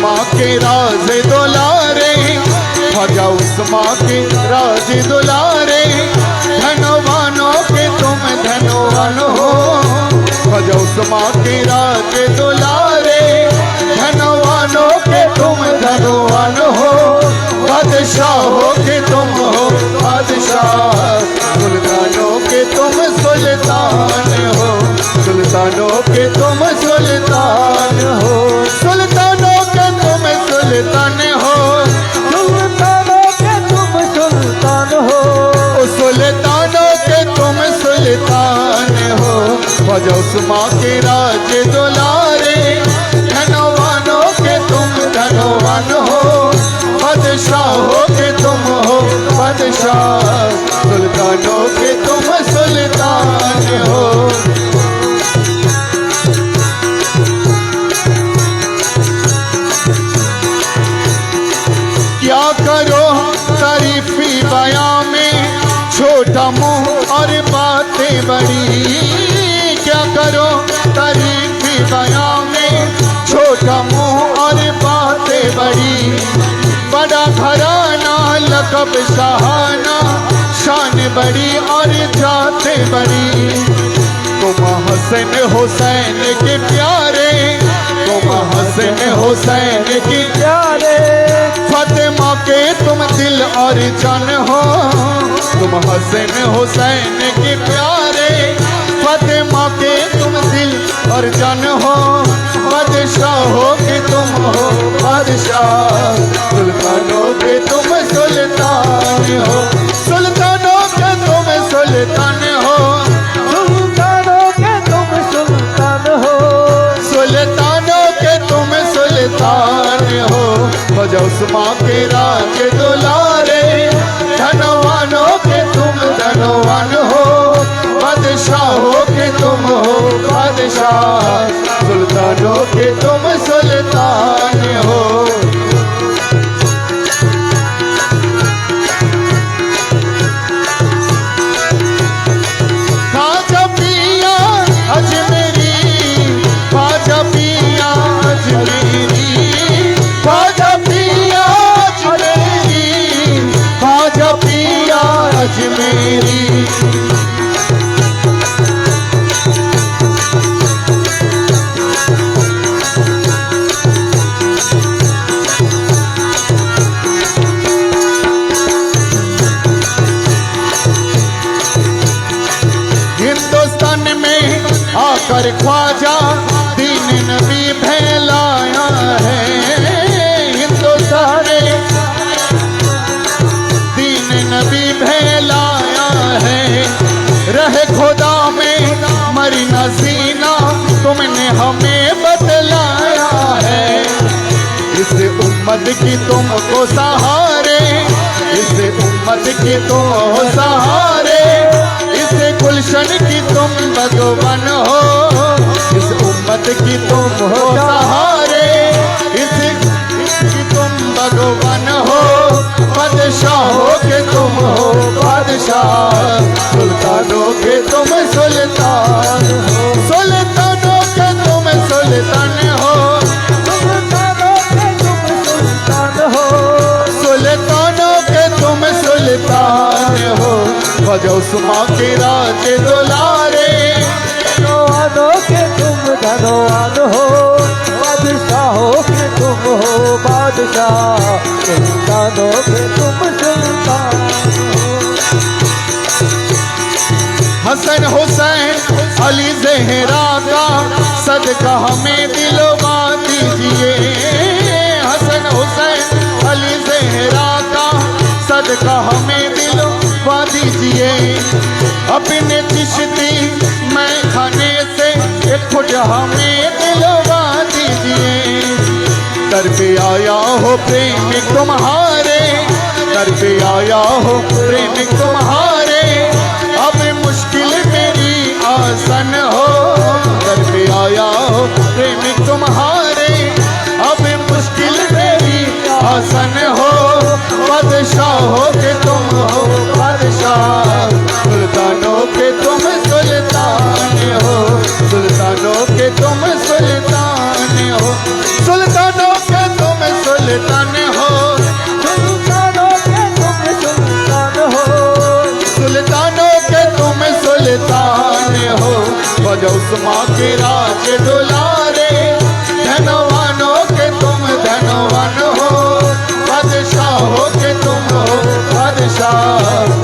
उस्मा के राज दुलारे, ख्वाजा उस्मा के राज दुलारे, धनवानों के तुम धनवान हो। ख्वाजा उस्मा के राज दुलारे, धनवानों के तुम धनवान हो। बादशाहों के तुम हो बादशाह, सुल्तानों के तुम सुल्तान हो। सुल्तानों के तुम सुल्तान हो। सुल्तानों के तुम सुल्तान हो। सुल्तानों के तुम सुल्तान हो। सुल्तानों के तुम सुल्तान हो। ख्वाजा उस्मा के राज दुलारे, धनवानों के तुम धनवान हो। बादशाहों के तुम हो बादशाह, सुल्तानों के तुम सुल्तान हो। क्या करो तारीफी बयां में, छोटा मुंह और बातें बड़ी। क्या करो तारीफी बयां में, छोटा मुंह और बातें बड़ी। बड़ा घराना लक़ब शाहाना, शान बड़ी और जातें बड़ी। तुम हसन हुसैन के प्यारे, तुम हसन हुसैन के प्यारे। फातिमा के तुम दिल और जान हो। तुम हसन हुसैन के प्यारे, फातिमा के तुम दिल और जान हो। बादशाहों के तुम हो बादशाह, सुल्तानों के तुम सुल्तान हो। सुल्तानों के तुम सुल्तान हो। सुल्तानों के तुम सुल्तान हो। सुल्तानों के तुम सुल्तान हो। ख्वाजा उस्मा के राज दुलारे, धनवानों के तुम धनवान हो। बादशाहों के तुम हो बादशाह, सुल्तानों के तुम सुल्तान हो। ख्वाजा पिया अजमेरी, ख्वाजा पिया अजमेरी, ख्वाजा पिया अजमेरी, ख्वाजा पिया अजमेरी। हिंदुस्तान में आकर ख्वाजा दीन नबी फैलाया है। हिंदुस्तान में दीन नबी फैलाया है। रहे खुदा में मरी न सीना, तुमने हमें बतलाया है। इस उम्मत की तुमको सहारे, इस उम्मत की तुम हो सहारे। इस गुलशन की तुम भगवान हो, इस उम्मत की तुम हो सहारे। इस की तुम भगवान हो। बादशाहों के तुम हो बादशाह, सुल्तानों के तुम सुल्तान हो। सुल्तानों के तुम सुल्तान हो। सुल्तानों के तुम सुल्तान हो। सुल्तानों के तुम सुल्तान हो। ख्वाजा उस्मा के राज दुलारे, धनवानों के तुम धनवान हो। बादशाहों के तुम हो बादशाह, सुल्तानों के तुम सुल्तान हो। हसन हुसैन अली ज़हरा का सदका हमें दिलवा दीजिए। हसन हुसैन अली ज़हरा का सदका हमें दिलवा दीजिए। अपने चिश्ती मैं खाने से एक फुट हमें दिलवा दीजिए। दर पे आया हो प्रेमिक तुम्हारे, दर पे आया हो प्रेमिक तुम्हारे। अब मुश्किल मेरी आसन हो, दर पे आया हो प्रेमिक तुम्हारे। अब मुश्किल मेरी आसन हो। बादशाहों के तुम हो बादशाह, सुल्तानों के तुम सुल्तान हो। सुल्तानों के तुम सुल्तान हो। सुल्तानों के तुम सुल्तान हो, सुल्तानों के तुम सुल्तान हो, सुल्तानों के तुम सुल्तान हो। बजौस माँ के राज दुलारे, धनवानों के तुम धनवान हो, बादशाहों के तुम हो बादशाह।